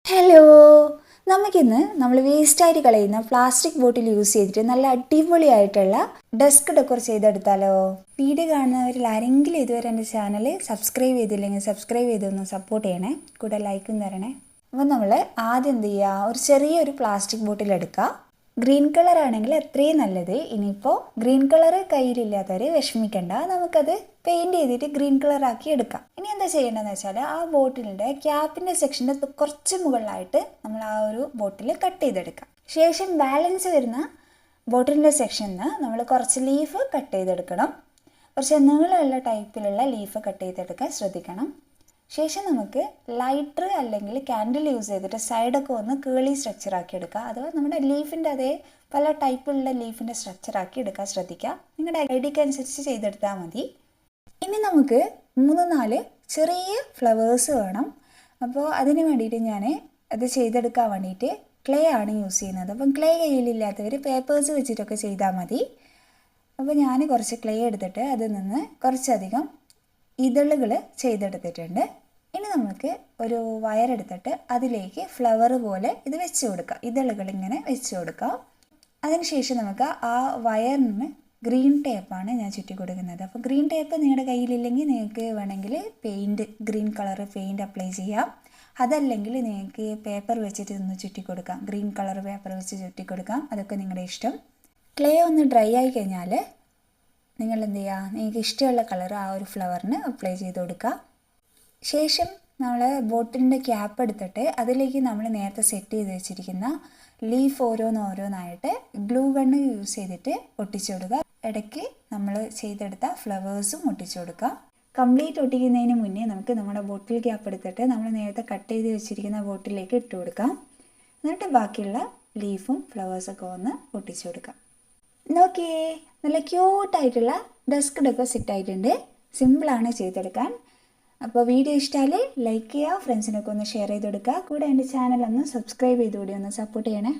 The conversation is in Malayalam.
ഹലോ, നമുക്കിന്ന് നമ്മൾ വേസ്റ്റായിട്ട് കളയുന്ന പ്ലാസ്റ്റിക് ബോട്ടിൽ യൂസ് ചെയ്തിട്ട് നല്ല അടിപൊളിയായിട്ടുള്ള ഡെസ്ക് ഡെക്കോർ ചെയ്തെടുത്താലോ? വീഡിയോ കാണുന്നവരിൽ ആരെങ്കിലും ഇതുവരെ എൻ്റെ ചാനൽ സബ്സ്ക്രൈബ് ചെയ്തില്ലെങ്കിൽ സബ്സ്ക്രൈബ് ചെയ്തൊന്ന് സപ്പോർട്ട് ചെയ്യണേ, കൂടെ ലൈക്കും തരണേ. അപ്പോൾ നമ്മൾ ആദ്യം എന്ത് ചെയ്യുക, ഒരു ചെറിയൊരു പ്ലാസ്റ്റിക് ബോട്ടിൽ എടുക്കുക. ഗ്രീൻ കളർ ആണെങ്കിൽ അത്രയും നല്ലത്. ഇനിയിപ്പോൾ ഗ്രീൻ കളർ കയ്യിലില്ലാത്തവർ വിഷമിക്കണ്ട, നമുക്കത് പെയിൻറ് ചെയ്തിട്ട് ഗ്രീൻ കളർ ആക്കി എടുക്കാം. ഇനി എന്താ ചെയ്യേണ്ടതെന്ന് വെച്ചാൽ ആ ബോട്ടിലിൻ്റെ ക്യാപ്പിൻ്റെ സെക്ഷൻ്റെ കുറച്ച് മുകളിലായിട്ട് നമ്മൾ ആ ഒരു ബോട്ടിൽ കട്ട് ചെയ്തെടുക്കാം. ശേഷം ബാലൻസ് വരുന്ന ബോട്ടിലിൻ്റെ സെക്ഷനിൽ നമ്മൾ കുറച്ച് ലീഫ് കട്ട് ചെയ്തെടുക്കണം. കുറച്ച് നീളമുള്ള ടൈപ്പിലുള്ള ലീഫ് കട്ട് ചെയ്തെടുക്കാൻ ശ്രദ്ധിക്കണം. ശേഷം നമുക്ക് ലൈറ്റർ അല്ലെങ്കിൽ കാൻഡിൽ യൂസ് ചെയ്തിട്ട് സൈഡൊക്കെ ഒന്ന് കേളി സ്ട്രക്ചറാക്കി എടുക്കുക. അഥവാ നമ്മുടെ ലീഫിൻ്റെ അതേ പല ടൈപ്പിലുള്ള ലീഫിൻ്റെ സ്ട്രക്ചറാക്കി എടുക്കാൻ ശ്രദ്ധിക്കുക. നിങ്ങളുടെ ഐഡിയക്ക് അനുസരിച്ച് ചെയ്തെടുത്താൽ മതി. ഇനി നമുക്ക് 3-4 ചെറിയ ഫ്ലവേഴ്സ് വേണം. അപ്പോൾ അതിന് വേണ്ടിയിട്ട് ഞാൻ അത് ചെയ്തെടുക്കാൻ വേണ്ടിയിട്ട് ക്ലേ ആണ് യൂസ് ചെയ്യുന്നത്. അപ്പം ക്ലേ കയ്യിലില്ലാത്തവർ പേപ്പേഴ്സ് വെച്ചിട്ടൊക്കെ ചെയ്താൽ മതി. അപ്പോൾ ഞാൻ കുറച്ച് ക്ലേ എടുത്തിട്ട് അതിൽ നിന്ന് കുറച്ചധികം ഇതളുകൾ ചെയ്തെടുത്തിട്ടുണ്ട്. ഇനി നമുക്ക് ഒരു വയറെടുത്തിട്ട് അതിലേക്ക് ഫ്ലവർ പോലെ ഇത് വെച്ച് കൊടുക്കാം. ഇതളുകൾ ഇങ്ങനെ വെച്ച് കൊടുക്കാം. അതിനുശേഷം നമുക്ക് ആ വയറിന് ഗ്രീൻ ടേപ്പാണ് ഞാൻ ചുറ്റി കൊടുക്കുന്നത്. അപ്പോൾ ഗ്രീൻ ടേപ്പ് നിങ്ങളുടെ കയ്യിലില്ലെങ്കിൽ നിങ്ങൾക്ക് വേണമെങ്കിൽ ഗ്രീൻ കളർ പെയിൻറ്റ് അപ്ലൈ ചെയ്യാം. അതല്ലെങ്കിൽ നിങ്ങൾക്ക് പേപ്പർ വെച്ചിട്ട് ഒന്ന് ചുറ്റി കൊടുക്കാം. ഗ്രീൻ കളർ പേപ്പർ വെച്ച് ചുറ്റി കൊടുക്കാം. അതൊക്കെ നിങ്ങളുടെ ഇഷ്ടം. ക്ലേ ഒന്ന് ഡ്രൈ ആയി കഴിഞ്ഞാൽ നിങ്ങൾ എന്ത് ചെയ്യുക, നിങ്ങൾക്ക് ഇഷ്ടമുള്ള കളർ ആ ഒരു ഫ്ലവറിന് അപ്ലൈ ചെയ്ത് കൊടുക്കുക. ശേഷം നമ്മൾ ബോട്ടിലിൻ്റെ ക്യാപ്പ് എടുത്തിട്ട് അതിലേക്ക് നമ്മൾ നേരത്തെ സെറ്റ് ചെയ്ത് വെച്ചിരിക്കുന്ന ലീഫ് ഓരോന്നായിട്ട് ഗ്ലൂ ഗണ്ണ് യൂസ് ചെയ്തിട്ട് ഒട്ടിച്ചു കൊടുക്കുക. ഇടയ്ക്ക് നമ്മൾ ചെയ്തെടുത്ത ഫ്ലവേഴ്സും ഒട്ടിച്ചു കൊടുക്കുക. കംപ്ലീറ്റ് ഒട്ടിക്കുന്നതിന് മുന്നേ നമുക്ക് നമ്മുടെ ബോട്ടിൽ ക്യാപ്പ് എടുത്തിട്ട് നമ്മൾ നേരത്തെ കട്ട് ചെയ്ത് വെച്ചിരിക്കുന്ന ബോട്ടിലേക്ക് ഇട്ട് കൊടുക്കാം. എന്നിട്ട് ബാക്കിയുള്ള ലീഫും ഫ്ലവേഴ്സൊക്കെ ഒന്ന് ഒട്ടിച്ചു കൊടുക്കാം. നോക്കിയേ, നല്ല ക്യൂട്ടായിട്ടുള്ള ഡെസ്ക് ഡെക്കോർ സെറ്റ് ആയിട്ടുണ്ട്. സിമ്പിളാണ് ചെയ്തെടുക്കാൻ. അപ്പോൾ വീഡിയോ ഇഷ്ടമായാൽ ലൈക്ക് ചെയ്യുക, ഫ്രണ്ട്സിനൊക്കെ ഒന്ന് ഷെയർ ചെയ്ത് കൊടുക്കുക. കൂടെ എൻ്റെ ചാനൽ ഒന്ന് സബ്സ്ക്രൈബ് ചെയ്തുകൂടി ഒന്ന് സപ്പോർട്ട് ചെയ്യണേ.